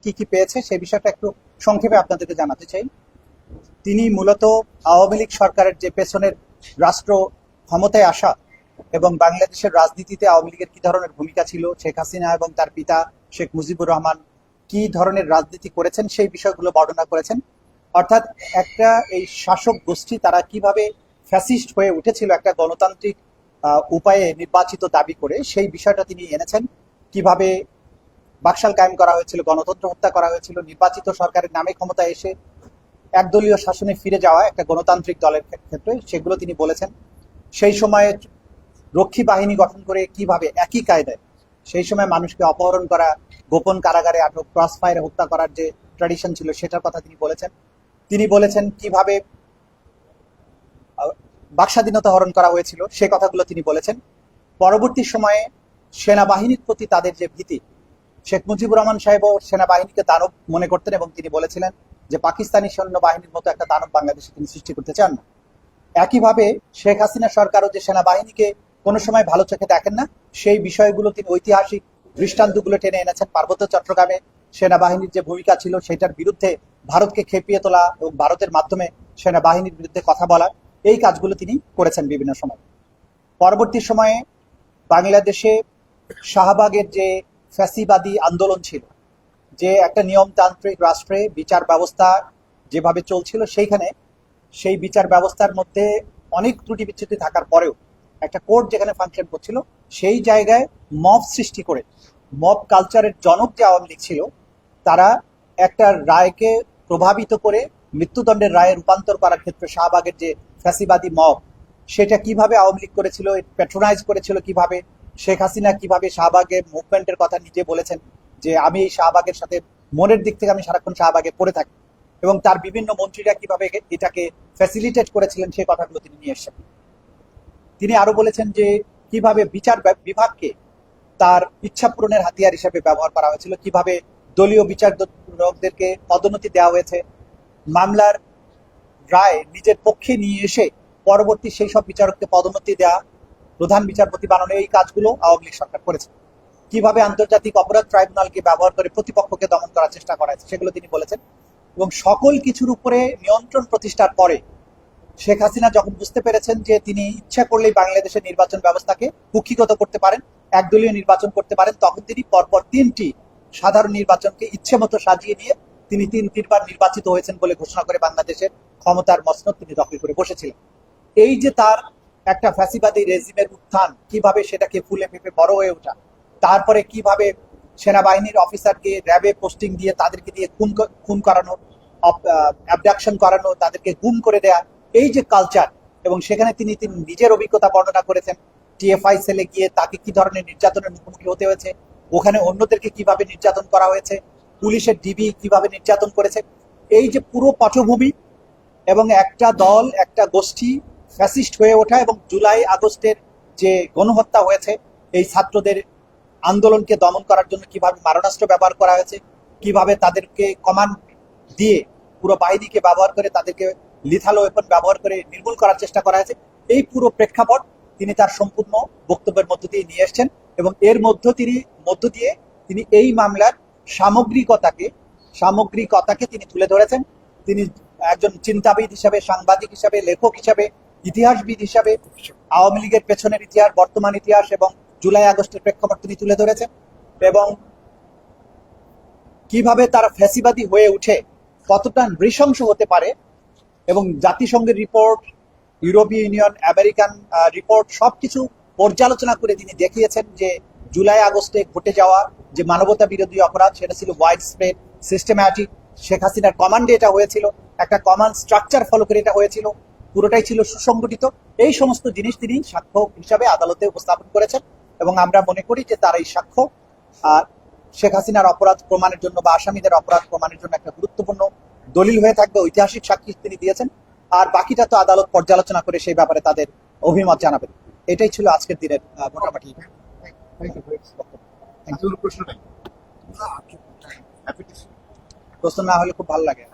কি কি পেয়েছে সেই বিষয়টা একটু সংক্ষেপে আপনাদেরকে জানাতে চাই। তিনি মূলত আওয়ামী লীগ সরকারের যে পেছনের রাষ্ট্র ক্ষমতায় আসা এবং বাংলাদেশের রাজনীতিতে আওয়ামী লীগের কি ধরনের ভূমিকা ছিল, শেখ হাসিনা এবং তার পিতা শেখ মুজিবুর রহমান কি ধরনের রাজনীতি করেছেন সেই বিষয়গুলো বর্ণনা করেছেন। অর্থাৎ একটা এই শাসক গোষ্ঠী তারা কিভাবে ফ্যাসিস্ট হয়ে উঠেছিল একটা গণতান্ত্রিক উপায়ে নির্বাচিত দাবি করে, সেই বিষয়টা তিনি এনেছেন। কিভাবে বাকশাল কায়েম করা হয়েছিল, গণতন্ত্র হত্যা করা হয়েছিল, নির্বাচিত সরকারের নামে ক্ষমতায় এসে একদলীয় শাসনে ফিরে যাওয়া একটা গণতান্ত্রিক দলের ক্ষেত্রে সেগুলো তিনি বলেছেন। সেই সময়ে রক্ষী বাহিনী গঠন করে কিভাবে একই কায়দায় সেই সময় মানুষকে অপহরণ করা, গোপন কারাগারে আটক, ক্রস ফায়ারে হত্যা করার যে ট্র্যাডিশন ছিল সেটার কথা তিনি বলেছেন। তিনি বলেছেন কিভাবে বাকস্বাধীনতা হরণ করা হয়েছিল সে কথাগুলো তিনি বলেছেন। পরবর্তী সময়ে সেনাবাহিনীর প্রতি তাদের যে ভীতি, শেখ মুজিবুর রহমান সাহেবও সেনাবাহিনীকে দানব মনে করতেন এবং তিনি বলেছিলেন যে পাকিস্তানি সৈন্যবাহিনীর মতো একটা দানব বাংলাদেশে তিনি সৃষ্টি করতে চান না। একইভাবে শেখ হাসিনা সরকারও যে সেনাবাহিনীকে কোনো সময় ভালো চোখে দেখেন না, সেই বিষয়গুলো তিনি ঐতিহাসিক দৃষ্টান্তগুলো টেনে এনেছেন। পার্বত্য চট্টগ্রামে সেনাবাহিনীর যে ভূমিকা ছিল সেটার বিরুদ্ধে ভারতকে খেপিয়ে তোলা এবং ভারতের মাধ্যমে সেনাবাহিনীর বিরুদ্ধে কথা বলা, এই কাজগুলো তিনি করেছেন বিভিন্ন সময়। পরবর্তী সময়ে বাংলাদেশে শাহবাগের যে ফ্যাসিবাদী আন্দোলন ছিল, যে একটা নিয়মতান্ত্রিক রাষ্ট্রে বিচার ব্যবস্থা যেভাবে চলছিল, সেইখানে সেই বিচার ব্যবস্থার মধ্যে অনেক ত্রুটি বিচ্যুতি থাকার পরেও একটা কোর্ট যেখানে ফাংশন করছিল, সেই জায়গায় মব সৃষ্টি করে, মব কালচারের জনক যে আওয়ামী লীগ ছিল, তারা একটা রায়কে প্রভাবিত করে মৃত্যুদণ্ডের রায়ে রূপান্তর করার ক্ষেত্রে শাহবাগের যে ফ্যাসিবাদী মব, সেটা কিভাবে আওয়ামী লীগ করেছিল, প্যাট্রোনাইজ করেছিল কিভাবে। শেখ হাসিনা কিভাবে শাহবাগের মুভমেন্টের কথা নিজে বলেছেন যে আমি এই শাহবাগের সাথে মনের দিক থেকে আমি সারাক্ষণ শাহবাগে পড়ে থাকি, এবং তার বিভিন্ন মন্ত্রীরা কিভাবে এটাকে ফ্যাসিলিটেট করেছিলেন সেই কথাগুলো তিনি নিয়ে এসেছেন। তিনি আরো বলেছেন যে কিভাবে বিচার বিভাগকে তার ইচ্ছা পূরণের হাতিয়ার হিসেবে ব্যবহার করা হয়েছিল, কিভাবে দলীয় বিচারকদেরকে পদোন্নতি দেওয়া হয়েছে, মামলার রায় নিজের পক্ষে নিয়ে এসে পরবর্তী সেই সব বিচারককে পদোন্নতি দেওয়া, প্রধান বিচারপতি বানানো, এই কাজগুলো আওয়ামী লীগ সরকার করেছে। কিভাবে আন্তর্জাতিক অপরাধ ট্রাইব্যুনালকে ব্যবহার করে প্রতিপক্ষকে দমন করার চেষ্টা করা হয়েছে সেগুলো তিনি বলেছেন। এবং সকল কিছুর উপরে নিয়ন্ত্রণ প্রতিষ্ঠার পরে শেখ হাসিনা যখন বুঝতে পেরেছেন যে তিনি ইচ্ছা করলেই বাংলাদেশের নির্বাচন ব্যবস্থাকে কুক্ষিগত করতে পারেন, একদলীয় নির্বাচন করতে পারেন, তখন তিনি পরপর 3টি সাধারণ নির্বাচনকে ইচ্ছে মতো সাজিয়ে নিয়ে তিনি 3বার নির্বাচিত হয়েছেন বলে ঘোষণা করে বাংলাদেশের ক্ষমতার মসনদ তিনি দখল করে বসেছিলেন। এই যে তার একটা ফ্যাসিবাদী রেজিমের উত্থান, কিভাবে সেটাকে ফুলে ফেঁপে বড় হয়ে ওঠা, তারপরে কিভাবে সেনাবাহিনীর অফিসারকে র্যাবে পোস্টিং দিয়ে তাদেরকে দিয়ে খুন করানো, অ্যাবডাকশন করানো, তাদেরকে গুম করে দেয়া, এই যে কালচার, এবং সেখানে তিনি নিজের অভিজ্ঞতা বর্ণনা করেছেন। টিএফআই সেলে গিয়ে তাকে কি ধরনের নির্যাতনের মুখোমুখি হতে হয়েছে, ওখানে অন্যদেরকে কিভাবে নির্যাতন করা হয়েছে, পুলিশের ডিবি কিভাবে নির্যাতন করেছে, এই যে পুরো পটভূমি, এবং একটা দল, একটা গোষ্ঠী ফ্যাসিস্ট হয়ে ওঠা, এবং জুলাই আগস্টের যে গণহত্যা হয়েছে, এই ছাত্রদের আন্দোলনকে দমন করার জন্য কিভাবে মারণাস্ত্র ব্যবহার করা হয়েছে, কিভাবে তাদেরকে কমান্ড দিয়ে পুরো বাহিনীকে ব্যবহার করে তাদেরকে লিথাল ওয়েপন ব্যবহার করে নির্মূল করার চেষ্টা করা হয়েছে, এই পুরো প্রেক্ষাপট তিনি তার সম্পূর্ণ বক্তব্যের মধ্য দিয়ে নিয়ে এসছেন। এবং এর মধ্য দিয়ে তিনি এই মামলার সামগ্রিকতাকে তিনি তুলে ধরেছেন। তিনি একজন চিন্তাবিদ হিসাবে, সাংবাদিক হিসাবে, লেখক হিসাবে, ইতিহাসবিদ হিসাবে আওয়ামী লীগের পেছনের ইতিহাস, বর্তমান ইতিহাস এবং জুলাই আগস্টের প্রেক্ষাপট তিনি তুলে ধরেছেন। এবং কিভাবে তারা ফ্যাসিবাদী হয়ে উঠে কতটা নৃশংস হতে পারে, এবং জাতিসংঘের রিপোর্ট, ইউরোপীয় ইউনিয়ন, আমেরিকান রিপোর্ট, সবকিছু পর্যালোচনা করে তিনি দেখিয়েছেন যে জুলাই আগস্টে ঘটে যাওয়া যে মানবতা বিরোধী অপরাধ, সেটা ছিল ওয়াইড স্প্রেড, সিস্টেম্যাটিক। শেখ হাসিনার কমান্ডে এটা হয়েছিল, একটা কমান্ড স্ট্রাকচার ফলো করে এটা হয়েছিল, পুরোটাই ছিল সুসংগঠিত। এই সমস্ত জিনিস তিনি সাক্ষ্য হিসাবে আদালতে উপস্থাপন করেছেন, এবং আমরা মনে করি যে তার এই সাক্ষ্য শেখ হাসিনার অপরাধ প্রমাণের জন্য বা আসামিদের অপরাধ প্রমাণের জন্য একটা গুরুত্বপূর্ণ দলিল হয়ে থাকবে, ঐতিহাসিক সাক্ষী তিনি দিয়েছেন। আর বাকিটা তো আদালত পর্যালোচনা করে সেই ব্যাপারে তাদের অভিমত জানাবেন। এটাই ছিল আজকের দিনের মোটামুটি প্রশ্ন না হলে খুব ভালো লাগে।